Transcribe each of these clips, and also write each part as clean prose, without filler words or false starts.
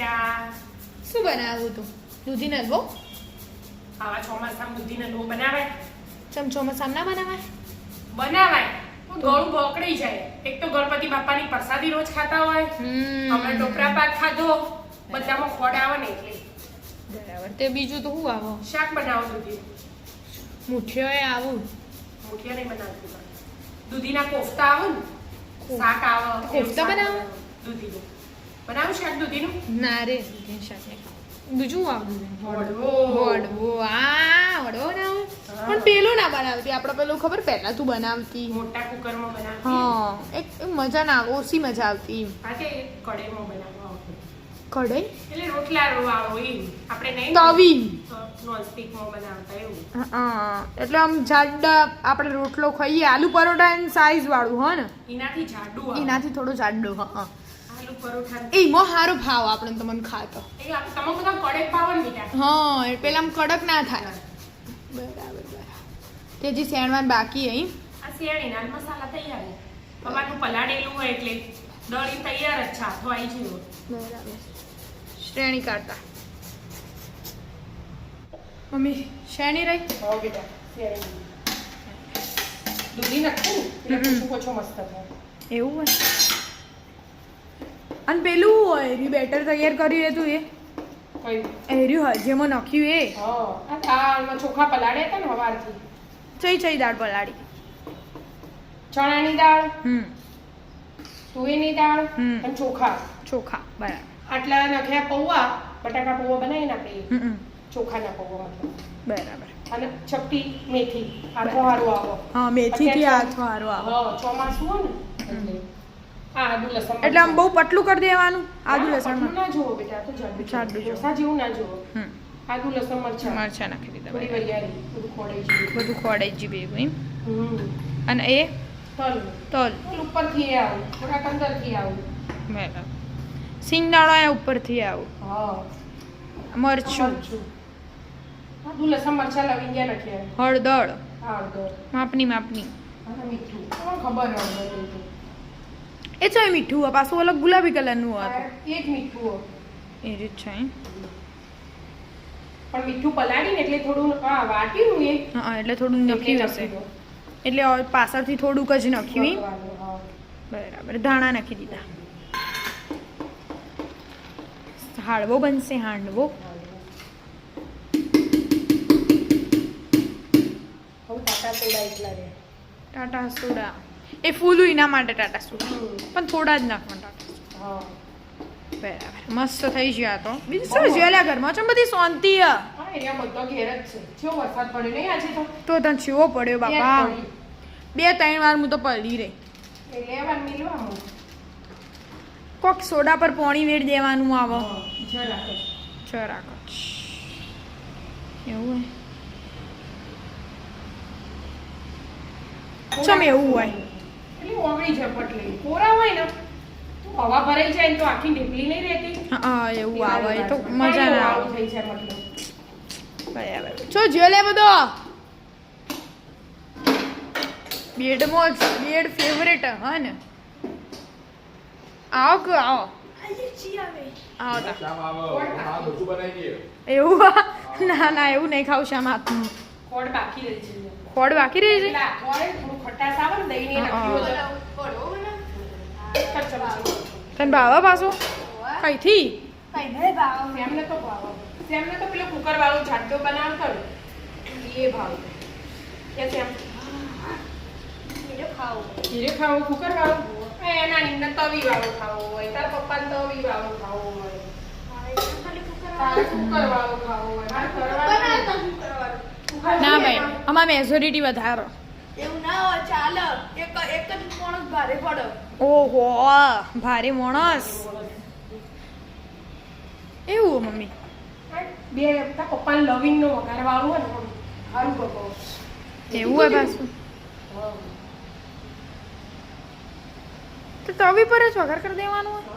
બેટા શું બનાવ્યું તું? દૂધીનો હલવો? આવા ચોમાસામાં દૂધીનો હલવો બનાવાય? ચોમાસામાં ના બનાવાય? બનાવાય પણ ગળું બકડી જાય. એક તો ગણપતિ બાપાની પ્રસાદી રોજ ખાતા હોય, હમણાં ટોપરા પાક ખાધો, બધામાં ખોડ આવે ને એટલે. બરાબર. તે બીજું તો શું આવો? શાક બનાવો દૂધી. મુઠિયો એ આવું? મુઠિયા નહીં બનાવતી પણ દૂધીના કોફતા આવે ને, શાક આવે. કોફતા બનાવો? દૂધીનું બનાવું શાક દૂધીનું? ના રે, દૂધીનું શાક નહીં ખાવું. બીજું આવડું? વડવો. વડવો. વડવો ના આવે? પણ પેલું ના બનાવતી. આપણે પેલું ખબર પહેલા તું બનાવતી. મોટા કુકરમાં બનાવતી. હા, એક મજા ના આવે, ઓછી મજા આવતી. આ તે કઢાઈમાં બનાવવા આવતું. કઢાઈ એટલે રોટલા વાળો એમ આપણે નહીં તવી નોનસ્ટિકમાં બનાવતા એવું. એટલે આમ જાડા આપણે રોટલો ખાઈએ આલુ પરોઠા એની સાઈઝ વાળું હો ને એનાથી જાડું આવે. એનાથી થોડો જાડો હા આલુ પરોઠા એમાં સારો ભાવ આપણે તમને ખાતો એ આપણે તમે બધા કડક ભાવ ને મીઠા. હા એ પેલા આમ કડક ના થાય. બરાબર તે જે શેણવાન બાકી અહીં આ શેરડીના મસાલા તૈયાર છે. અમારું પલાળેલું હોય એટલે દળી તૈયાર જ છે. હાથો આવી ગયો. બરાબર શ્રેણી કાઢતા મમ્મી શેણી રહી હો બેટા શેરડી દૂધી નાખું એટલે ઓછો ઓછો મસ્ત થાય. એવું હોય અને પેલું હોય એરી બેટર તૈયાર કરી લે તું એ કયું એર્યું જેમાં નાખ્યું એ હા આ દાળમાં ચોખા પલાળ્યા હતા ને સવારથી. ચઈ દાળ પલાળી ચણાની દાળ, તુવેરની દાળ હમ. અને ચોખા. ચોખા બરાબર આટલા નાખ્યા પૌવા, બટાકા પૌવા બનાવીને આપણે ચોખાના પૌવા મતલબ. બરાબર અને ચપટી મેથી આખો હારો આવો. હા મેથી થી આથો હારો આવો. હા ચોમાસું હોય ને એટલે આ આદુ લસણ એટલે આમ બહુ પતલું કરી દેવાનું આદુ લસણ પતલું ના જોવો બેટા, આ તો જાડું જાડું જોવો. ઢોસા જેવું ના જોવો. આદુ લસણ મરચાં મરચા નાખી દીધા થોડી બરાબર. વરિયાળી બધું ખોડાઈ જાય. બધું ખોડાઈ જ ભેગું એમ હમ અને એ તલ તલ તલ ઉપરથી એ આવું, થોડાક અંદરથી આવું. બરાબર સિંગદાણો એ ઉપરથી આવું હા મરચું આદુ લસણ મરચાં લવિંગિયા નાખ્યા. હળદર હળદર માપની માપની અને મીઠું તમને ખબર હળદર એ છે મીઠું આ પાછું અલગ ગુલાબી કલરનું હતું એક મીઠું હોય. એ રીત છે એમ? પણ મીઠું પલાળીને એટલે થોડું હા વાટ્યું એ હા એટલે થોડું નખ્યું હશે એટલે પાછળથી થોડુંક જ નાખ્યું એમ? બરાબર ધાણા નાખી દીધા. હાંડવો બનશે હાંડવો. ટાટા સોડા એ ફૂલું એના માટે ટાટા સોડા પણ થોડા જ નાખવાના ટાટા સોડા. બરાબર મસ્ત થઈ ગયા તો બીજું શું જ્વેલા ઘરમાં છે બધી શાંતિ હા એરિયા બધો ઘેર જ છે. કેવો વરસાદ પડ્યો નહીં આજે તો તને ચીવો પડ્યો બાપા 2-3 વાર હું તો પડી રહી. એટલે વાર મિલવાનું કોક સોડા પર પાણી વેડ દેવાનું આવે જરાક જરાક જ એવું હોય ચમ એવું હોય એટલે ઓગળી ઝપટલી કોરા હોય ને તો હવા ભરાઈ જાય ને તો આખી ઢીપલી નહીં રહેતી. હા એવું આવે એ તો મજા ના આવે. થઈ જાય મતલબ બરાબર છો જ્વેલે બધો બેડમાં જ બેડ ફેવરેટ હા ને આવો કે આવો આવો એવું ના ના એવું નહીં ખાવું શામ હાથનું ખોડ બાકી રહી છે. ખોડ બાકી રહી છે એટલે આ ખોડે થોડું ખટાશ આવે ને દહીંની નાખ્યું હોય તો. તને ભાવા પાછો કઈથી સેમને તો ભાવ સેમને તો પેલો કુકર વાળો જાડો બનાવતો ને એ ભાવ કે સેમ હીરે ખાવું કુકર વાળો એના નિંદ તવી વાળો ખાવો હોય તારા પપ્પાને તવી વાળો ખાવો હોય તારે કુકર વાળો ખાવો હોય મારે કરવા ના ભાઈ અમાર મેજોરિટી વધારો એવું ના હોય ચાલે એક જ માણસ ભારે પડે. ઓહો ભારે માણસ એવું મમ્મી બે તારા પપ્પાને લવિંગનો વઘાર વાળું હોય ને સારું પપ્પા એવું હોય પાછું તો તવી પર જ વઘાર કરી દેવાનું હોય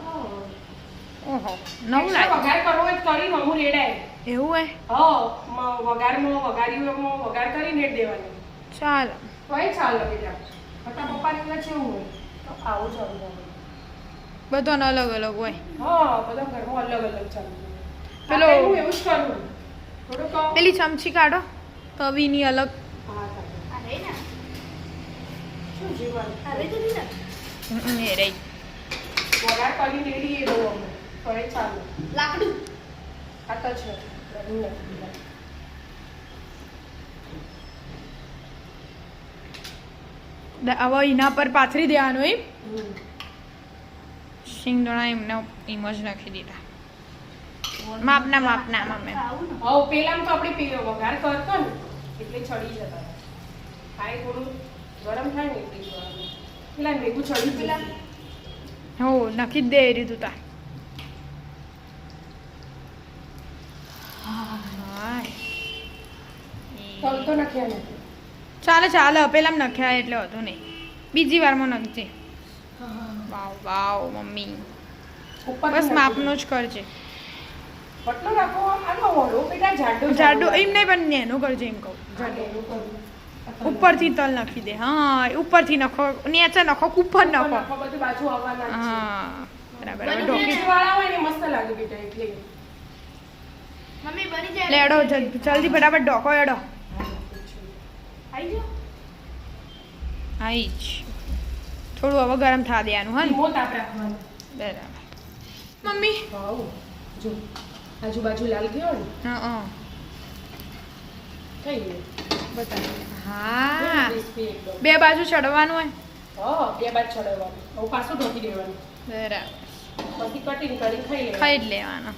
ઓહો નવું લાગે વઘાર કરવો હોય તો કરી હું રેડાય એવું હોય વઘારમાં વઘારીઓમાં વઘાર કરીને જ દેવાનું ચાલ તોય ચાલે બેટા. મોટા પપ્પાની અંદર કેવું હોય તો આવું જ બધાનો અલગ અલગ હોય હા બધા ઘરમાં અલગ અલગ ચાલુ પેલો- હું એવું જ કરું થોડુંક પેલી ચમચી કાઢો તવીની અલગ હા કાઢો. આ રહી ને શું જીવવાનું આ રહી તો નહીં ને એ રહી વઘાર કરીને રેડી એ બહુ અમે તો એ ચાલુ લાકડું આ તો છે રડી નાખી દીધા. હવે એના પર પાથરી દેવાનું એમ હમ. શિંગદાણા એમને એમ જ નાખી દીધા માપના મમ્મી આવું ને હવે પેલામાં તો આપણે પેલો વઘાર કરતો ને એટલે ચડી જતા હતા. આ એ થોડું ગરમ થાય ને એટલે જોવાનું. પેલા ભેગું ચડી પેલા હો નાખી જ દે એ રીતું તા તલ તો નાખ્યા નથી. ચાલે ચાલે પેલા નખ્યા એટલે હતું નહીં બીજી વારમાં નાખજે વાવ વાવ મમ્મી ઉપરથી બસ નાખી માપનું જ કરજે દો. પતલો રાખો આનો વડો બેટા જાડો જાડું એમ નહીં પણ નેનું કરજે એમ કહું જાડો એવું કરું. ઉપરથી તલ નાખી દે હા ઉપરથી નખો નીચે નખો ઉપર નખો નાખો, બધું બાજુ આવવાના જ છે. હા બરાબર હવે બધું ઢોકી મિક્સવાળા હોય ને મસ્ત લાગે બેટા એટલે મમ્મી બની જાય લેડો જલ્દી ફટાફટ ડોકો એડો આવી જાઓ આઈ જ થોડું હવે ગરમ થવા દેવાનું હા ને ધીમો તાપ રાખવાનો. બરાબર મમ્મી હાઉ જો આજુબાજુ લાલ ગયો ને હા થઈ ગયું. બતાવ હા ક્રિસ્પી એકદમ. બે બાજુ ચડવાનું હોય હા બે બાદ ચડાવવાનું હવે પાછું ઢોકી દેવાનું બરાબર પછી કટિંગ કરી ખાઈ લેવાનું. ખાઈ જ લેવાનું